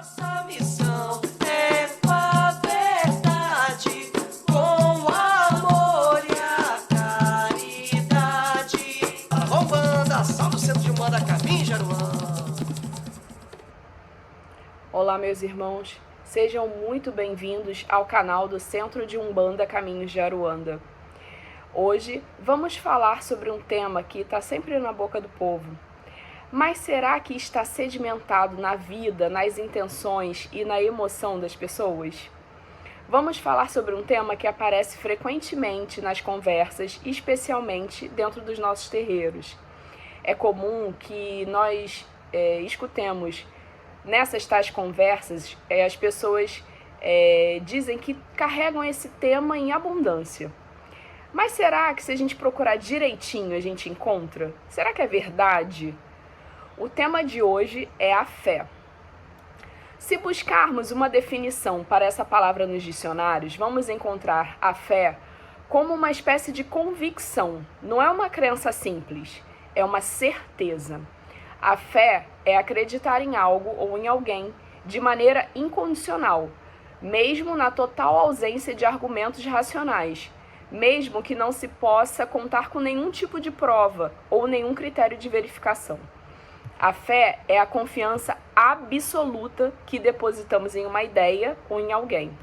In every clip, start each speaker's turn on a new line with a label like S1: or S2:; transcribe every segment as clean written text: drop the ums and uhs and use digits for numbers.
S1: Nossa missão é com a verdade, com o amor e a caridade. Alô, banda, salve o centro de Umbanda Caminho Jaruã.
S2: Olá, meus irmãos, sejam muito bem-vindos ao canal do Centro de Umbanda Caminhos de Aruanda. Hoje vamos falar sobre um tema que está sempre na boca do povo. Mas será que está sedimentado na vida, nas intenções e na emoção das pessoas? Vamos falar sobre um tema que aparece frequentemente nas conversas, especialmente dentro dos nossos terreiros. É comum que nós escutemos nessas tais conversas, as pessoas dizem que carregam esse tema em abundância. Mas será que se a gente procurar direitinho a gente encontra? Será que é verdade? O tema de hoje é a fé. Se buscarmos uma definição para essa palavra nos dicionários, vamos encontrar a fé como uma espécie de convicção. Não é uma crença simples, é uma certeza. A fé é acreditar em algo ou em alguém de maneira incondicional, mesmo na total ausência de argumentos racionais, mesmo que não se possa contar com nenhum tipo de prova ou nenhum critério de verificação. A fé é a confiança absoluta que depositamos em uma ideia ou em alguém.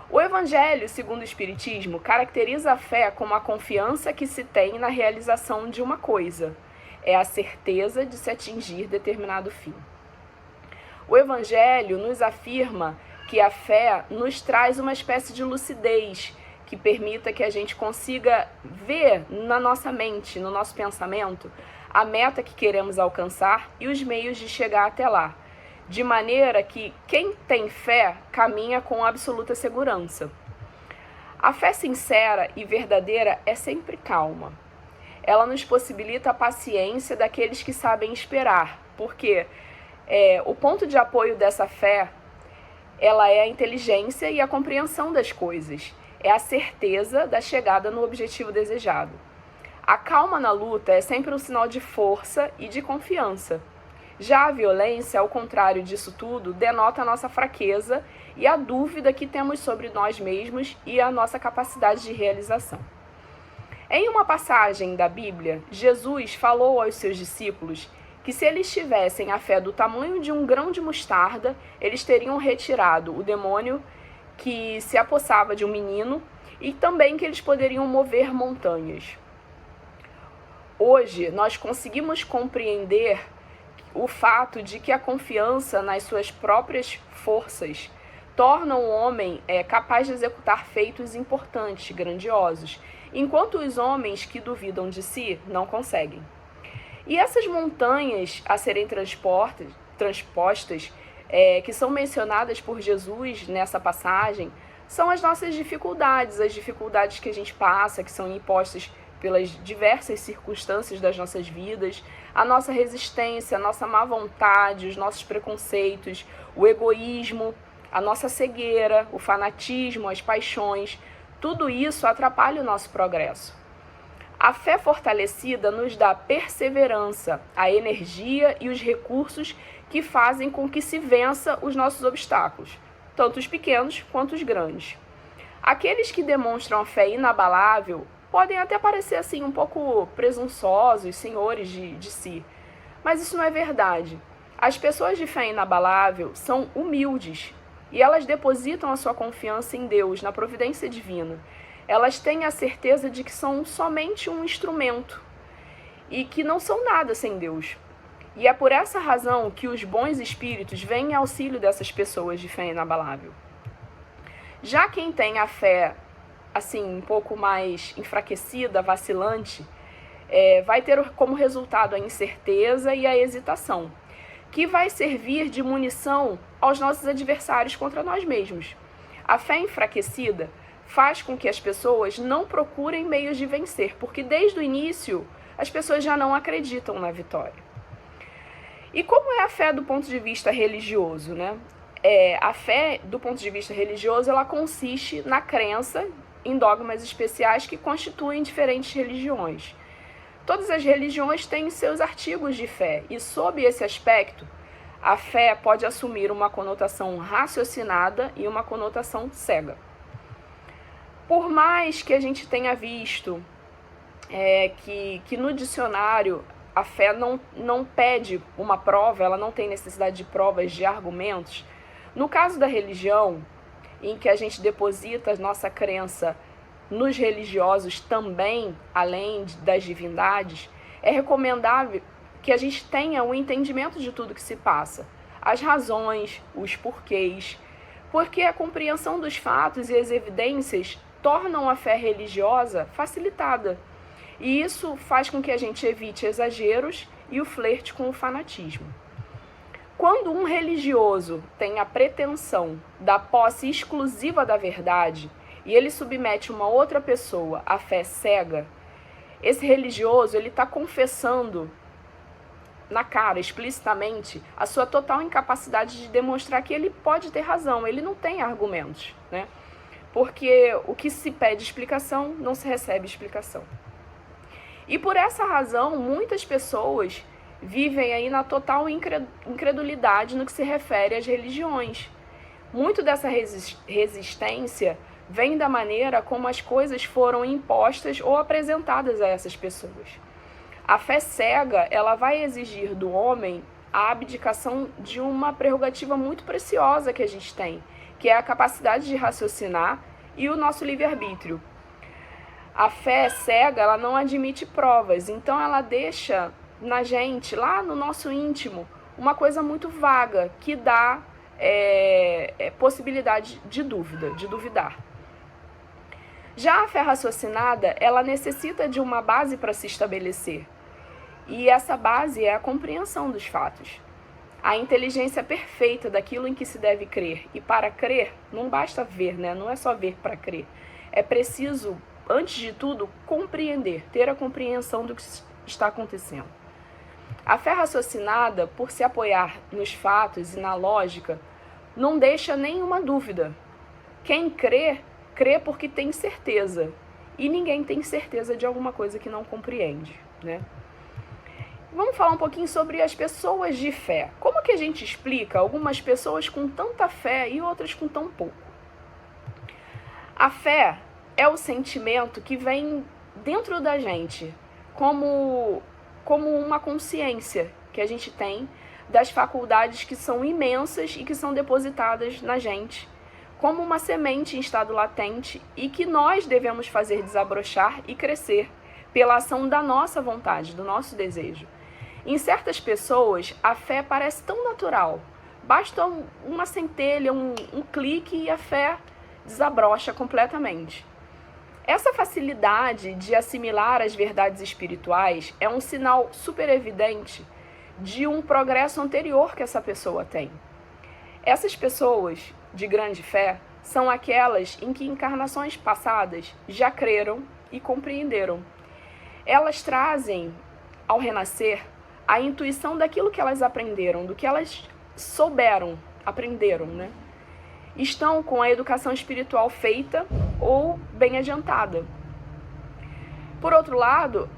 S2: O Evangelho, segundo o Espiritismo, caracteriza a fé como a confiança que se tem na realização de uma coisa. É a certeza de se atingir determinado fim. O Evangelho nos afirma que a fé nos traz uma espécie de lucidez que permita que a gente consiga ver na nossa mente, no nosso pensamento, a meta que queremos alcançar e os meios de chegar até lá, de maneira que quem tem fé caminha com absoluta segurança. A fé sincera e verdadeira é sempre calma. Ela nos possibilita a paciência daqueles que sabem esperar, porque o ponto de apoio dessa fé, ela é a inteligência e a compreensão das coisas, é a certeza da chegada no objetivo desejado. A calma na luta é sempre um sinal de força e de confiança. Já a violência, ao contrário disso tudo, denota a nossa fraqueza e a dúvida que temos sobre nós mesmos e a nossa capacidade de realização. Em uma passagem da Bíblia, Jesus falou aos seus discípulos que se eles tivessem a fé do tamanho de um grão de mostarda, eles teriam retirado o demônio que se apossava de um menino e também que eles poderiam mover montanhas. Hoje, nós conseguimos compreender o fato de que a confiança nas suas próprias forças torna o homem capaz de executar feitos importantes, grandiosos, enquanto os homens que duvidam de si não conseguem. E essas montanhas a serem transpostas, que são mencionadas por Jesus nessa passagem, são as nossas dificuldades, as dificuldades que a gente passa, que são impostas pelas diversas circunstâncias das nossas vidas, a nossa resistência, a nossa má vontade, os nossos preconceitos, o egoísmo, a nossa cegueira, o fanatismo, as paixões, tudo isso atrapalha o nosso progresso. A fé fortalecida nos dá perseverança, a energia e os recursos que fazem com que se vença os nossos obstáculos, tanto os pequenos quanto os grandes. Aqueles que demonstram a fé inabalável podem até parecer assim um pouco presunçosos, senhores de si, mas isso não é verdade. As pessoas de fé inabalável são humildes e elas depositam a sua confiança em Deus, na providência divina. Elas têm a certeza de que são somente um instrumento e que não são nada sem Deus. E é por essa razão que os bons espíritos vêm em auxílio dessas pessoas de fé inabalável. Já quem tem a fé assim, um pouco mais enfraquecida, vacilante, vai ter como resultado a incerteza e a hesitação, que vai servir de munição aos nossos adversários contra nós mesmos. A fé enfraquecida faz com que as pessoas não procurem meios de vencer, porque desde o início as pessoas já não acreditam na vitória. E como é a fé do ponto de vista religioso, né? A fé, do ponto de vista religioso, ela consiste na crença em dogmas especiais que constituem diferentes religiões. Todas as religiões têm seus artigos de fé, e sob esse aspecto, a fé pode assumir uma conotação raciocinada e uma conotação cega. Por mais que a gente tenha visto que no dicionário a fé não pede uma prova, ela não tem necessidade de provas, de argumentos, no caso da religião, em que a gente deposita a nossa crença nos religiosos também, além das divindades, é recomendável que a gente tenha o entendimento de tudo que se passa, as razões, os porquês, porque a compreensão dos fatos e as evidências tornam a fé religiosa facilitada. E isso faz com que a gente evite exageros e o flerte com o fanatismo. Quando um religioso tem a pretensão da posse exclusiva da verdade e ele submete uma outra pessoa à fé cega, esse religioso ele está confessando na cara, explicitamente, a sua total incapacidade de demonstrar que ele pode ter razão, ele não tem argumentos, né? Porque o que se pede explicação, não se recebe explicação. E por essa razão, muitas pessoas vivem aí na total incredulidade no que se refere às religiões. Muito dessa resistência vem da maneira como as coisas foram impostas ou apresentadas a essas pessoas. A fé cega, ela vai exigir do homem a abdicação de uma prerrogativa muito preciosa que a gente tem, que é a capacidade de raciocinar e o nosso livre-arbítrio. A fé cega, ela não admite provas, então ela deixa na gente, lá no nosso íntimo, uma coisa muito vaga, que dá possibilidade de dúvida, de duvidar. Já a fé raciocinada, ela necessita de uma base para se estabelecer. E essa base é a compreensão dos fatos. A inteligência perfeita daquilo em que se deve crer. E para crer, não basta ver, né? Não é só ver para crer. É preciso, antes de tudo, compreender, ter a compreensão do que está acontecendo. A fé raciocinada, por se apoiar nos fatos e na lógica, não deixa nenhuma dúvida. Quem crê, crê porque tem certeza. E ninguém tem certeza de alguma coisa que não compreende, né? Vamos falar um pouquinho sobre as pessoas de fé. Como que a gente explica algumas pessoas com tanta fé e outras com tão pouco? A fé é o sentimento que vem dentro da gente, como uma consciência que a gente tem das faculdades que são imensas e que são depositadas na gente, como uma semente em estado latente e que nós devemos fazer desabrochar e crescer pela ação da nossa vontade, do nosso desejo. Em certas pessoas, a fé parece tão natural. Basta uma centelha, um clique e a fé desabrocha completamente. Essa facilidade de assimilar as verdades espirituais é um sinal super evidente de um progresso anterior que essa pessoa tem. Essas pessoas de grande fé são aquelas em que encarnações passadas já creram e compreenderam. Elas trazem, ao renascer, a intuição daquilo que elas aprenderam, do que elas aprenderam, né? Estão com a educação espiritual feita ou bem adiantada. Por outro lado,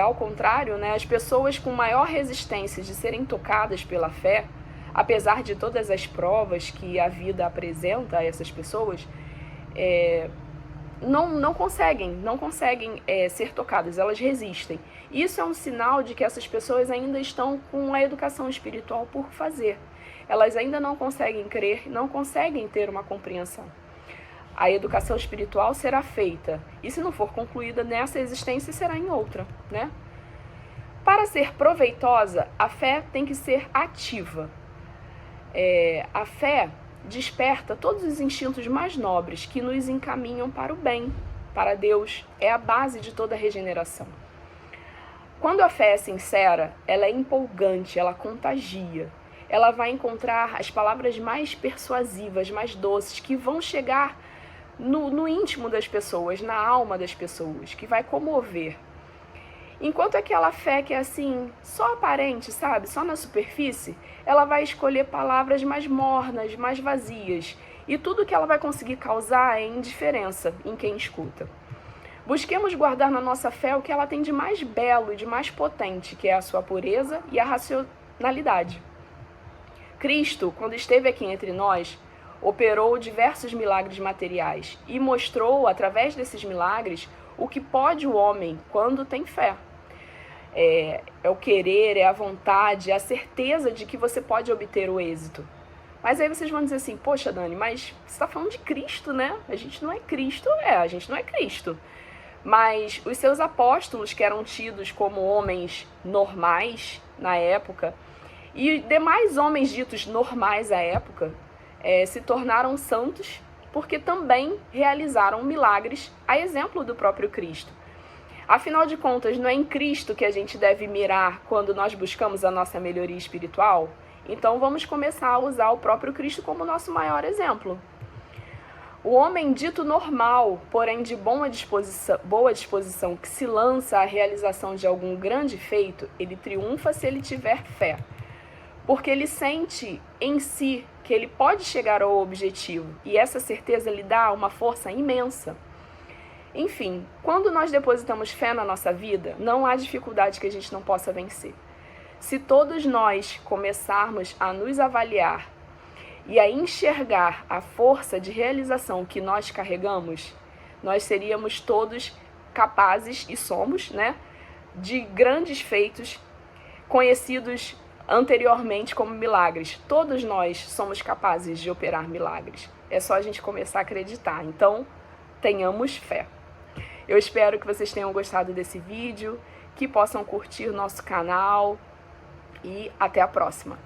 S2: ao contrário, né, as pessoas com maior resistência de serem tocadas pela fé, apesar de todas as provas que a vida apresenta a essas pessoas, não conseguem ser tocadas, elas resistem. Isso é um sinal de que essas pessoas ainda estão com a educação espiritual por fazer. Elas ainda não conseguem crer, não conseguem ter uma compreensão. A educação espiritual será feita, e se não for concluída nessa existência, será em outra, né? Para ser proveitosa, a fé tem que ser ativa. A fé desperta todos os instintos mais nobres que nos encaminham para o bem, para Deus. É a base de toda a regeneração. Quando a fé é sincera, ela é empolgante, ela contagia. Ela vai encontrar as palavras mais persuasivas, mais doces, que vão chegar no íntimo das pessoas, na alma das pessoas, que vai comover. Enquanto aquela fé que é assim, só aparente, sabe, só na superfície, ela vai escolher palavras mais mornas, mais vazias. E tudo que ela vai conseguir causar é indiferença em quem escuta. Busquemos guardar na nossa fé o que ela tem de mais belo e de mais potente, que é a sua pureza e a racionalidade. Cristo, quando esteve aqui entre nós, operou diversos milagres materiais e mostrou, através desses milagres, o que pode o homem quando tem fé. É o querer, é a vontade, é a certeza de que você pode obter o êxito. Mas aí vocês vão dizer assim, poxa, Dani, mas você está falando de Cristo, né? A gente não é Cristo. A gente não é Cristo. Mas os seus apóstolos, que eram tidos como homens normais na época, e demais homens ditos normais à época, se tornaram santos porque também realizaram milagres a exemplo do próprio Cristo. Afinal de contas, não é em Cristo que a gente deve mirar quando nós buscamos a nossa melhoria espiritual? Então vamos começar a usar o próprio Cristo como nosso maior exemplo. O homem dito normal, porém de boa disposição, que se lança à realização de algum grande feito, ele triunfa se ele tiver fé. Porque ele sente em si que ele pode chegar ao objetivo, e essa certeza lhe dá uma força imensa. Enfim, quando nós depositamos fé na nossa vida, não há dificuldade que a gente não possa vencer. Se todos nós começarmos a nos avaliar e a enxergar a força de realização que nós carregamos, nós seríamos todos capazes, e somos, de grandes feitos conhecidos anteriormente como milagres. Todos nós somos capazes de operar milagres. É só a gente começar a acreditar. Então, tenhamos fé. Eu espero que vocês tenham gostado desse vídeo, que possam curtir o nosso canal e até a próxima.